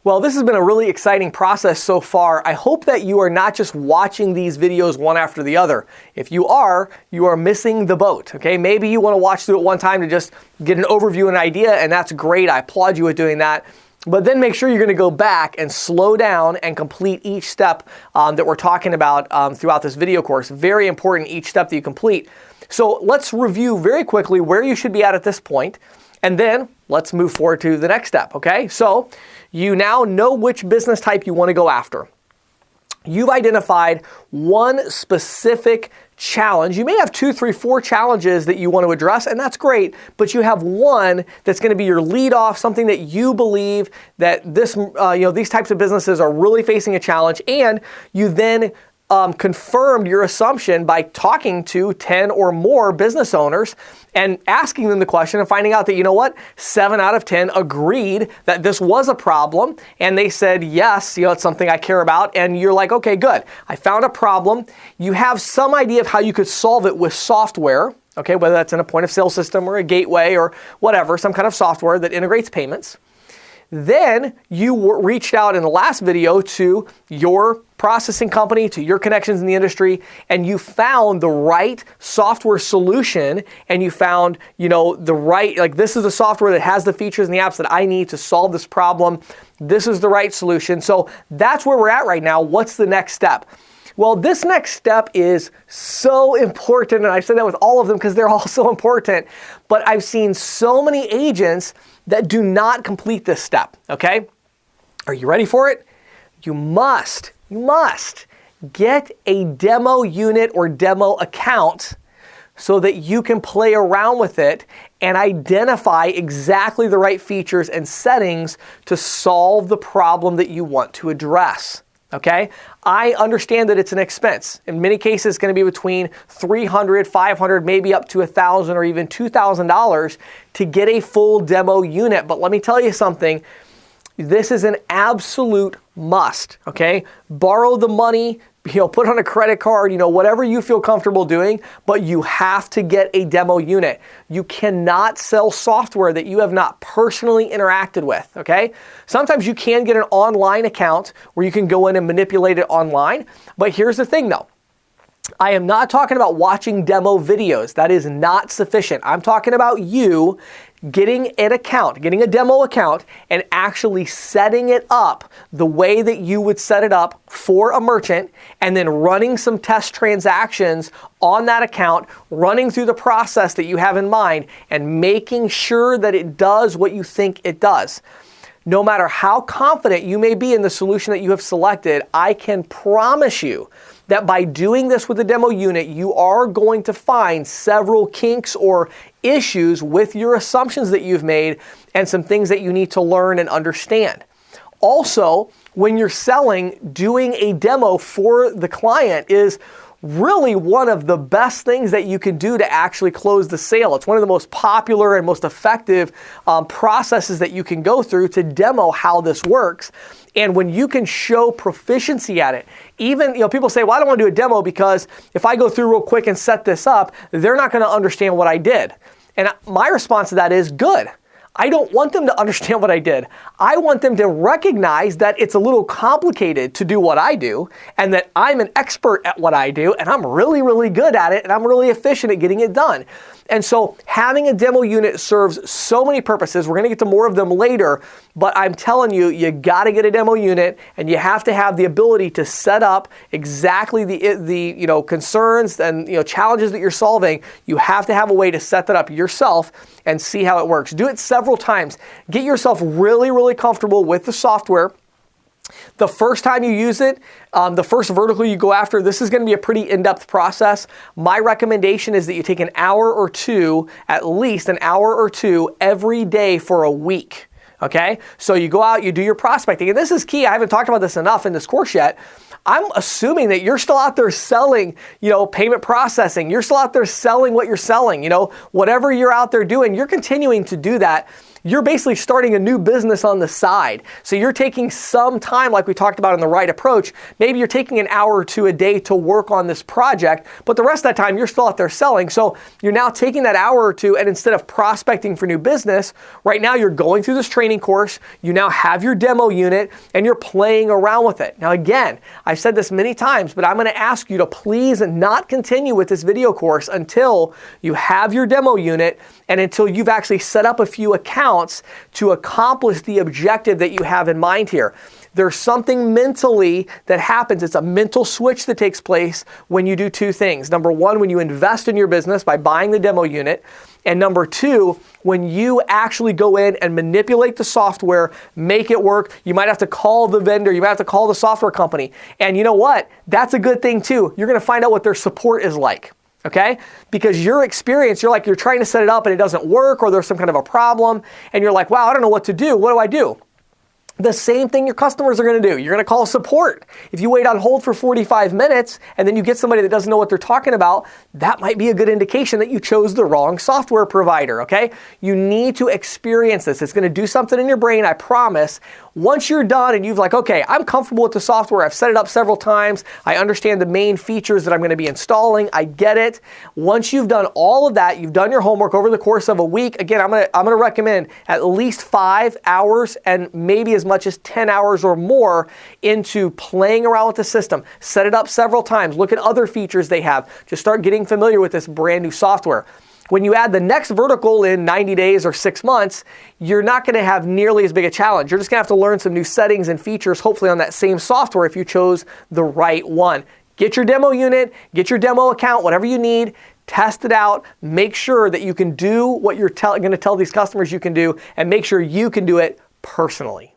Well, this has been a really exciting process so far. I hope that you are not just watching these videos one after the other. If you are missing the boat, okay? Maybe you want to watch through it one time to just get an overview and an idea, and that's great. I applaud you with doing that. But then make sure you're going to go back and slow down and complete each step that we're talking about throughout this video course. Very important, each step that you complete. So let's review very quickly where you should be at this point, and then let's move forward to the next step, okay? So you now know which business type you want to go after. You've identified one specific challenge. You may have 2, 3, 4 challenges that you want to address, and that's great, but you have one that's going to be your lead off, something that you believe that these types of businesses are really facing a challenge, and you then confirmed your assumption by talking to 10 or more business owners and asking them the question and finding out that, you know what, 7 out of 10 agreed that this was a problem. And they said, yes, it's something I care about. And you're like, okay, good. I found a problem. You have some idea of how you could solve it with software, okay, whether that's in a point of sale system or a gateway or whatever, some kind of software that integrates payments. Then you reached out in the last video to your processing company, to your connections in the industry, and you found the right software solution, and you found, the right, this is the software that has the features and the apps that I need to solve this problem. This is the right solution. So that's where we're at right now. What's the next step? Well, this next step is so important, and I said that with all of them because they're all so important, but I've seen so many agents that do not complete this step, okay? Are you ready for it? You must get a demo unit or demo account so that you can play around with it and identify exactly the right features and settings to solve the problem that you want to address. Okay? I understand that it's an expense. In many cases, it's going to be between $300, $500, maybe up to $1,000 or even $2,000 to get a full demo unit. But let me tell you something. This is an absolute must. Okay? Borrow the money, put on a credit card, whatever you feel comfortable doing, but you have to get a demo unit. You cannot sell software that you have not personally interacted with, okay? Sometimes you can get an online account where you can go in and manipulate it online, but here's the thing though. I am not talking about watching demo videos. That is not sufficient. I'm talking about you getting a demo account and actually setting it up the way that you would set it up for a merchant, and then running some test transactions on that account, running through the process that you have in mind and making sure that it does what you think it does. No matter how confident you may be in the solution that you have selected, I can promise you that by doing this with the demo unit, you are going to find several kinks or issues with your assumptions that you've made and some things that you need to learn and understand. Also, when you're selling, doing a demo for the client is really one of the best things that you can do to actually close the sale. It's one of the most popular and most effective processes that you can go through to demo how this works. And when you can show proficiency at it, even, people say, well, I don't want to do a demo because if I go through real quick and set this up, they're not going to understand what I did. And my response to that is good. I don't want them to understand what I did. I want them to recognize that it's a little complicated to do what I do, and that I'm an expert at what I do, and I'm really, really good at it, and I'm really efficient at getting it done. And so having a demo unit serves so many purposes. We're going to get to more of them later, but I'm telling you, you got to get a demo unit, and you have to have the ability to set up exactly the concerns and challenges that you're solving. You have to have a way to set that up yourself and see how it works. Do it several times. Get yourself really, really comfortable with the software. The first time you use it, the first vertical you go after, this is going to be a pretty in-depth process. My recommendation is that you take an hour or two, at least an hour or two every day for a week. Okay? So you go out, you do your prospecting. And this is key. I haven't talked about this enough in this course yet. I'm assuming that you're still out there selling, payment processing. You're still out there selling what you're selling. Whatever you're out there doing, you're continuing to do that. you're basically starting a new business on the side. So you're taking some time, like we talked about in the right approach. Maybe you're taking an hour or two a day to work on this project, but the rest of that time you're still out there selling. So you're now taking that hour or two, and instead of prospecting for new business, right now you're going through this training course, you now have your demo unit, and you're playing around with it. Now again, I've said this many times, but I'm going to ask you to please not continue with this video course until you have your demo unit and until you've actually set up a few accounts to accomplish the objective that you have in mind here. There's something mentally that happens. It's a mental switch that takes place when you do two things. Number one, when you invest in your business by buying the demo unit. And number two, when you actually go in and manipulate the software, make it work. You might have to call the vendor. You might have to call the software company. And you know what? That's a good thing too. You're going to find out what their support is like. Okay? Because your experience, you're trying to set it up and it doesn't work, or there's some kind of a problem. And you're like, wow, I don't know what to do. What do I do? The same thing your customers are going to do. You're going to call support. If you wait on hold for 45 minutes and then you get somebody that doesn't know what they're talking about, that might be a good indication that you chose the wrong software provider, okay? You need to experience this. It's going to do something in your brain, I promise. Once you're done and you've okay, I'm comfortable with the software. I've set it up several times. I understand the main features that I'm going to be installing. I get it. Once you've done all of that, you've done your homework over the course of a week. Again, I'm going to recommend at least 5 hours and maybe as much as 10 hours or more into playing around with the system. Set it up several times. Look at other features they have. Just start getting familiar with this brand new software. When you add the next vertical in 90 days or 6 months, you're not going to have nearly as big a challenge. You're just going to have to learn some new settings and features, hopefully on that same software if you chose the right one. Get your demo unit, get your demo account, whatever you need, test it out, make sure that you can do what you're going to tell these customers you can do, and make sure you can do it personally.